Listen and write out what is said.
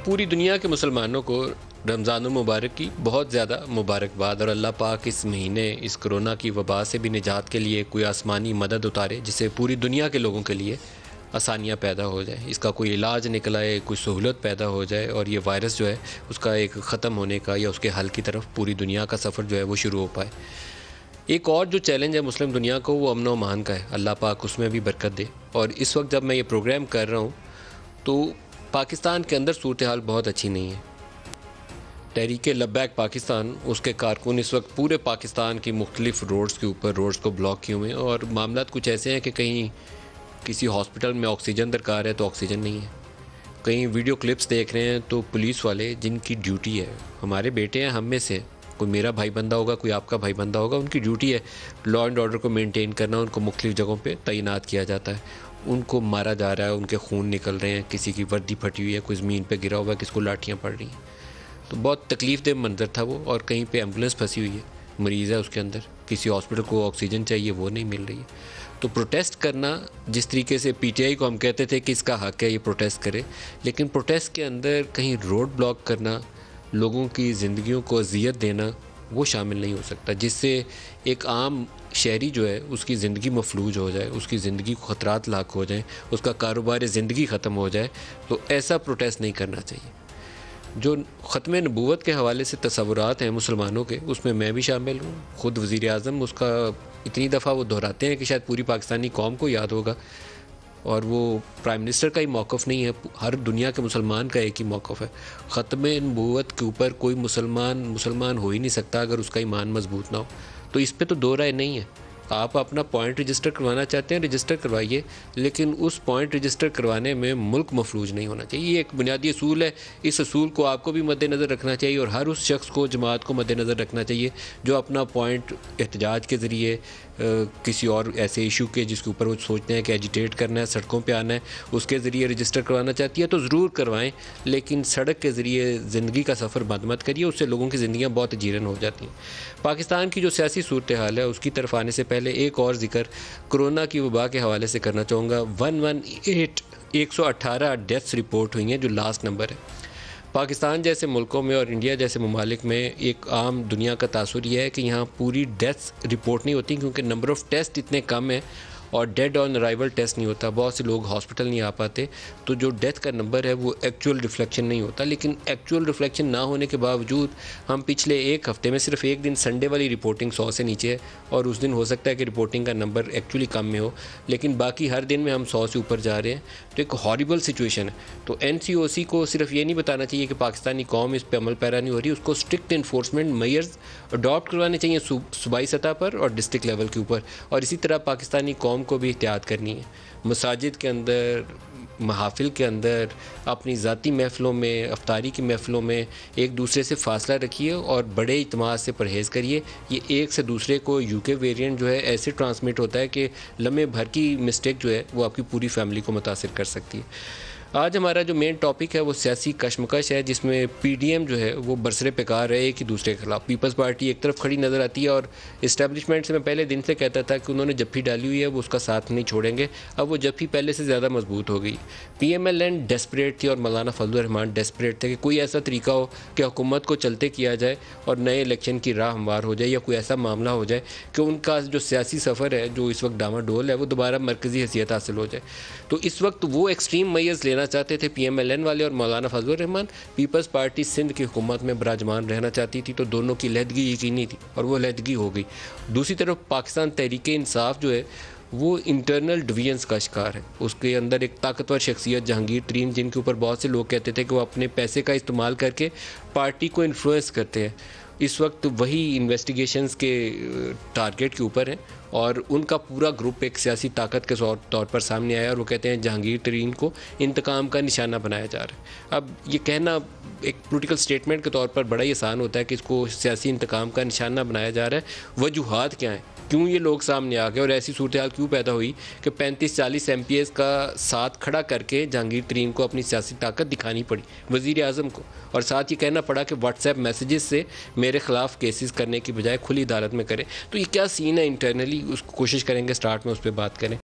पूरी दुनिया के मुसलमानों को रमज़ानुल मुबारक की बहुत ज़्यादा मुबारकबाद। और अल्लाह पाक इस महीने इस कोरोना की वबा से भी निजात के लिए कोई आसमानी मदद उतारे, जिससे पूरी दुनिया के लोगों के लिए आसानियाँ पैदा हो जाए, इसका कोई इलाज निकल आए, कोई सहूलत पैदा हो जाए और ये वायरस जो है उसका एक ख़त्म होने का या उसके हल की तरफ पूरी दुनिया का सफ़र जो है वो शुरू हो पाए। एक और जो चैलेंज है मुस्लिम दुनिया को, वो अमन व अमान का है। अल्लाह पाक उसमें भी बरकत दे। और इस वक्त जब मैं ये प्रोग्राम कर रहा हूँ तो पाकिस्तान के अंदर सूरत हाल बहुत अच्छी नहीं है। तहरीक लब्बैक पाकिस्तान, उसके कारकुन इस वक्त पूरे पाकिस्तान की मुख्तलिफ रोड्स के ऊपर रोड्स को ब्लॉक किए हुए हैं और मामला कुछ ऐसे हैं कि कहीं किसी हॉस्पिटल में ऑक्सीजन दरकार है तो ऑक्सीजन नहीं है। कहीं वीडियो क्लिप्स देख रहे हैं तो पुलिस वाले जिनकी ड्यूटी है, हमारे बेटे हैं, हम में से कोई मेरा भाई बंदा होगा, कोई आपका भाई बंदा होगा, उनकी ड्यूटी है लॉ एंड ऑर्डर को मेंटेन करना। उनको मुख्तलिफ जगहों पे तैनात किया जाता है, उनको मारा जा रहा है, उनके खून निकल रहे हैं, किसी की वर्दी फटी हुई है, कोई ज़मीन पे गिरा हुआ है, किसी को लाठियाँ पड़ रही हैं। तो बहुत तकलीफ़देह मंजर था वो। और कहीं पे एम्बुलेंस फंसी हुई है, मरीज़ है उसके अंदर, किसी हॉस्पिटल को ऑक्सीजन चाहिए, वो नहीं मिल रही है। तो प्रोटेस्ट करना, जिस तरीके से पीटीआई को हम कहते थे कि इसका हक़ है ये प्रोटेस्ट करे, लेकिन प्रोटेस्ट के अंदर कहीं रोड ब्लॉक करना, लोगों की ज़िंदगियों को अजियत देना, वो शामिल नहीं हो सकता, जिससे एक आम शहरी जो है उसकी ज़िंदगी मफलूज हो जाए, उसकी ज़िंदगी को ख़तरात लाक हो जाए, उसका कारोबार ज़िंदगी ख़त्म हो जाए। तो ऐसा प्रोटेस्ट नहीं करना चाहिए। जो ख़त्म नबूवत के हवाले से तसव्वुरात हैं मुसलमानों के, उसमें मैं भी शामिल हूँ। ख़ुद वज़ीर आज़म उसका इतनी दफ़ा वो दोहराते हैं कि शायद पूरी पाकिस्तानी कौम को याद होगा। और वो प्राइम मिनिस्टर का ही मौक़िफ़ नहीं है, हर दुनिया के मुसलमान का एक ही मौक़िफ़ है। ख़त्म नबूवत के ऊपर कोई मुसलमान हो ही नहीं सकता अगर उसका ईमान मजबूत ना हो। तो इस पे तो दो राय नहीं है। आप अपना पॉइंट रजिस्टर करवाना चाहते हैं, रजिस्टर करवाइए, लेकिन उस पॉइंट रजिस्टर करवाने में मुल्क मफलूज नहीं होना चाहिए। ये एक बुनियादी असूल है। इस असूल को आपको भी मद्देनज़र रखना चाहिए और हर उस शख्स को, जमात को मद्देनज़र रखना चाहिए जो अपना पॉइंट एहतजाज के ज़रिए किसी और ऐसे इशू के जिसके ऊपर वो सोचते हैं कि एजिटेट करना है, सड़कों पे आना है, उसके ज़रिए रजिस्टर करवाना चाहती है तो ज़रूर करवाएं, लेकिन सड़क के ज़रिए ज़िंदगी का सफ़र बंद मत करिए, उससे लोगों की ज़िंदगियाँ बहुत जीरन हो जाती हैं। पाकिस्तान की जो सियासी सूरत हाल है उसकी तरफ आने से पहले एक और ज़िक्र कोरोना की वबा के हवाले से करना चाहूँगा। 118 डेथ्स रिपोर्ट हुई हैं, जो लास्ट नंबर है। पाकिस्तान जैसे मुल्कों में और इंडिया जैसे ममालिक में एक आम दुनिया का तासुर यह है कि यहाँ पूरी डेथ्स रिपोर्ट नहीं होती, क्योंकि नंबर ऑफ़ टेस्ट इतने कम है और डेड ऑन अराइवल टेस्ट नहीं होता। बहुत से लोग हॉस्पिटल नहीं आ पाते, तो जो डेथ का नंबर है वो एक्चुअल रिफ्लेक्शन नहीं होता। लेकिन एक्चुअल रिफ्लेक्शन ना होने के बावजूद हम पिछले एक हफ़्ते में सिर्फ एक दिन संडे वाली रिपोर्टिंग 100 से नीचे है, और उस दिन हो सकता है कि रिपोर्टिंग का नंबर एक्चुअली कम में हो, लेकिन बाकी हर दिन में हम 100 से ऊपर जा रहे हैं। तो एक हॉरिबल सिचुएशन है। तो NCOC को सिर्फ ये नहीं बताना चाहिए कि पाकिस्तानी कौम इस पर अमल पैरा नहीं हो रही, उसको स्ट्रिक्ट इन्फोर्समेंट मेजर्स अडॉप्ट करवाने चाहिए सूबाई सतह पर और डिस्ट्रिक्ट लेवल के ऊपर। और इसी तरह पाकिस्तानी कौम को भी एहतियात करनी है। मसाजिद के अंदर, महाफिल के अंदर, अपनी ज़ाती महफ़िलों में, अफ्तारी की महफ़िलों में एक दूसरे से फ़ासला रखिए और बड़े इत्मीनान से परहेज़ करिए। ये एक से दूसरे को UK वेरिएंट जो है ऐसे ट्रांसमिट होता है कि लम्हे भर की मिस्टेक जो है वो आपकी पूरी फैमिली को मुतासिर कर सकती है। आज हमारा जो मेन टॉपिक है वो सियासी कशमकश है, जिसमें PDM जो है वो बरसरे पेकार है एक ही दूसरे के खिलाफ। पीपल्स पार्टी एक तरफ खड़ी नज़र आती है और इस्टेब्लिशमेंट से मैं पहले दिन से कहता था कि उन्होंने जफ्फी डाली हुई है, वो उसका साथ नहीं छोड़ेंगे। अब वो जफ्फी पहले से ज़्यादा मजबूत हो गई। PMLN डेस्परेट थी और मौलाना फजल रहमान डेस्परेट थे कि कोई ऐसा तरीका हो कि हुकूमत को चलते किया जाए और नए इलेक्शन की राह हमवार हो जाए, या कोई ऐसा मामला हो जाए कि उनका जो सियासी सफ़र है जो इस वक्त डामाडोल है वो दोबारा मरकज़ी हैसियत हासिल हो जाए। तो इस वक्त वो एक्सट्रीम मेजर्स लेना चाहते थे PMLN वाले और मौलाना फजल रहमान। पीपल्स पार्टी सिंध की हुकूमत में बराजमान रहना चाहती थी, तो दोनों की लहदगी यकीनी थी और वो लहदगी हो गई। दूसरी तरफ पाकिस्तान तहरीक इंसाफ जो है वो इंटरनल डिवीजन्स का शिकार है। उसके अंदर एक ताकतवर शख्सियत जहांगीर तरीन, जिनके ऊपर बहुत से लोग कहते थे कि वो अपने पैसे का इस्तेमाल करके पार्टी को इन्फ्लुएंस करते हैं, इस वक्त वही इन्वेस्टिगेशंस के टारगेट के ऊपर हैं और उनका पूरा ग्रुप एक सियासी ताकत के तौर पर सामने आया और वो कहते हैं जहांगीर तरीन को इंतकाम का निशाना बनाया जा रहा है। अब ये कहना एक पॉलिटिकल स्टेटमेंट के तौर पर बड़ा ही आसान होता है कि इसको सियासी इंतकाम का निशाना बनाया जा रहा है। वजूहात क्या हैं, क्यों ये लोग सामने आ गए और ऐसी सूरत हाल क्यों पैदा हुई कि 35-40 MPs का साथ खड़ा करके जहांगीर तरीन को अपनी सियासी ताकत दिखानी पड़ी वज़ीर आज़म को, और साथ ये कहना पड़ा कि व्हाट्सएप मैसेजेस से मेरे ख़िलाफ़ केसेस करने की बजाय खुली अदालत में करें। तो ये क्या सीन है इंटरनली, उसको कोशिश करेंगे स्टार्ट में उस पर बात करें।